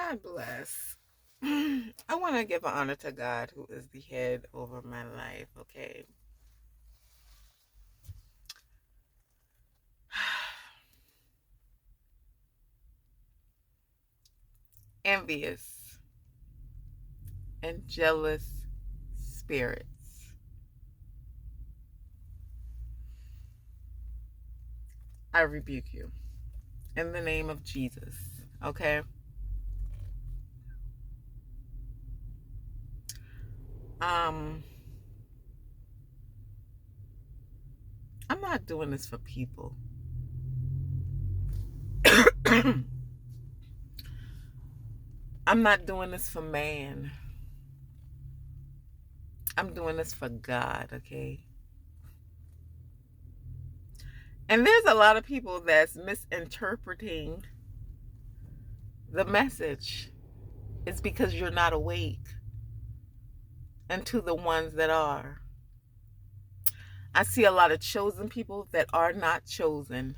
God bless. I want to give honor to God, who is the head over my life, okay? Envious and jealous spirits. I rebuke you in the name of Jesus, okay? Um, I'm not doing this for people. I'm not doing this for man. I'm doing this for God, okay? And there's a lot of people that's misinterpreting the message. It's because you're not awake. And to the ones that are, I see a lot of chosen people that are not chosen.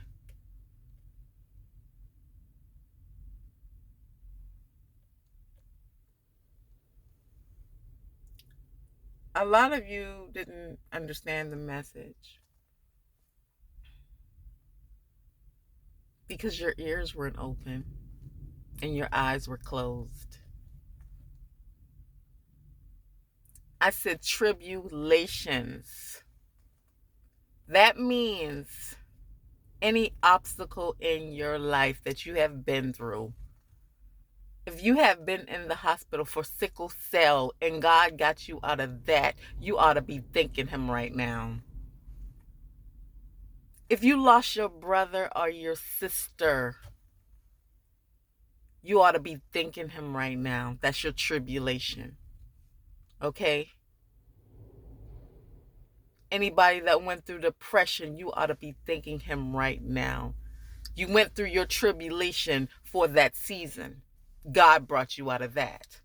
A lot of you didn't understand the message because your ears weren't open and your eyes were closed. I said tribulations. That means any obstacle in your life that you have been through. If you have been in the hospital for sickle cell and God got you out of that, you ought to be thanking Him right now. If you lost your brother or your sister, you ought to be thanking Him right now. That's your tribulation. Okay? Anybody that went through depression, you ought to be thanking Him right now. You went through your tribulation for that season. God brought you out of that.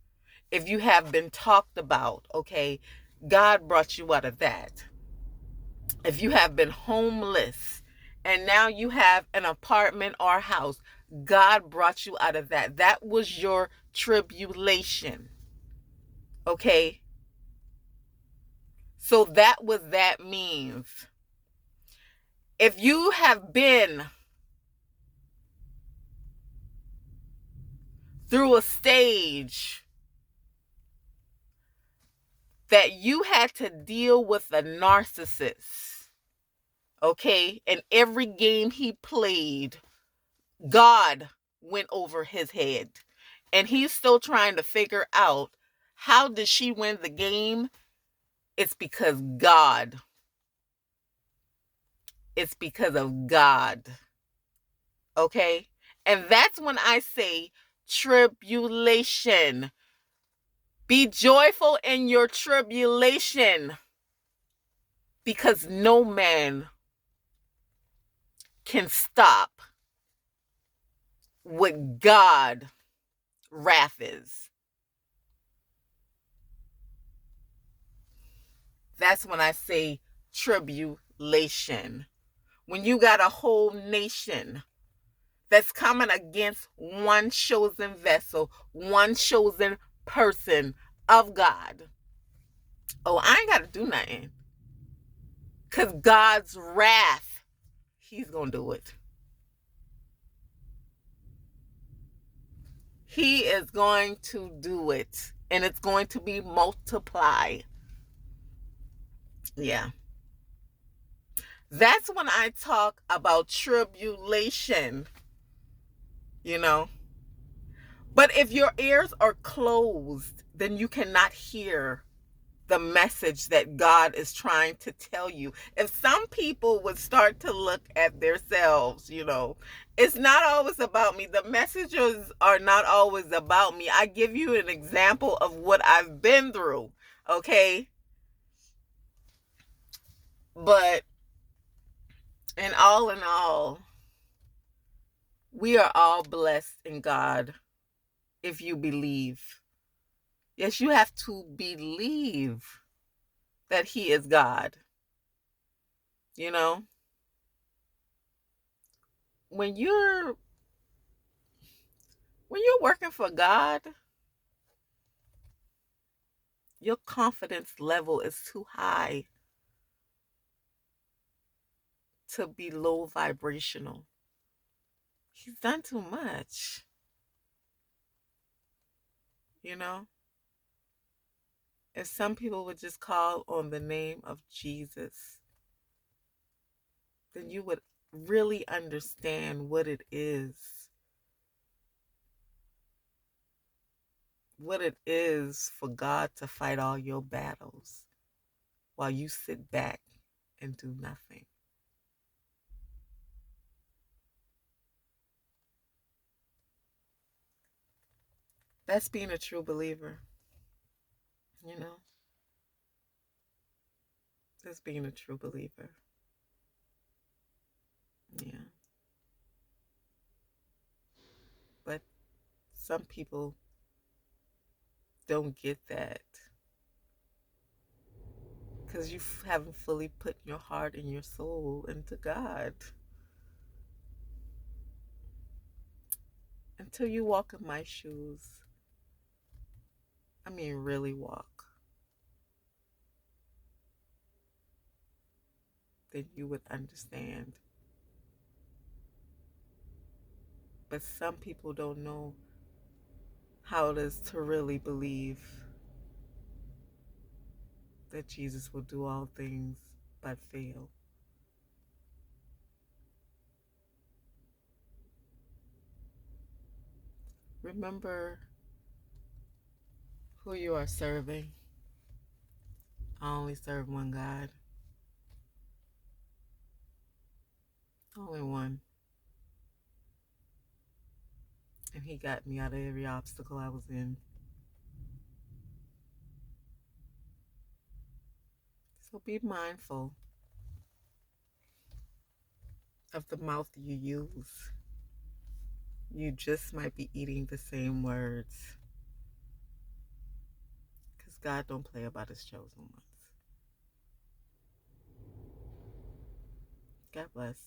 If you have been talked about, okay, God brought you out of that. If you have been homeless and now you have an apartment or a house, God brought you out of that. That was your tribulation. Okay? So that what that means. If you have been through a stage that you had to deal with a narcissist, okay, and every game he played, God went over his head. And he's still trying to figure out, how did she win the game? It's because God. It's because of God. Okay? And that's when I say tribulation. Be joyful in your tribulation, because no man can stop what God wrath is. That's when I say tribulation. When you got a whole nation that's coming against one chosen vessel, one chosen person of God. Oh, I ain't got to do nothing. Because God's wrath, He's going to do it. He is going to do it. And it's going to be multiplied. Yeah. That's when I talk about tribulation, you know. But if your ears are closed, then you cannot hear the message that God is trying to tell you. If some people would start to look at themselves, you know, it's not always about me. The messages are not always about me. I give you an example of what I've been through, okay? But in all, we are all blessed in God if you believe. Yes, you have to believe that He is God. You know, when you're When you're working for God, your confidence level is too high to be low vibrational. He's done too much, you know? If some people would just call on the name of Jesus, then you would really understand what it is for God to fight all your battles while you sit back and do nothing. That's being a true believer, you know? That's being a true believer. Yeah. But some people don't get that because you haven't fully put your heart and your soul into God. Until you walk in my shoes, I mean, really walk, then you would understand. But some people don't know how it is to really believe that Jesus will do all things but fail. Remember who you are serving. I only serve one God, only one. And He got me out of every obstacle I was in. So be mindful of the mouth you use. You just might be eating the same words. Because God don't play about His chosen ones. God bless.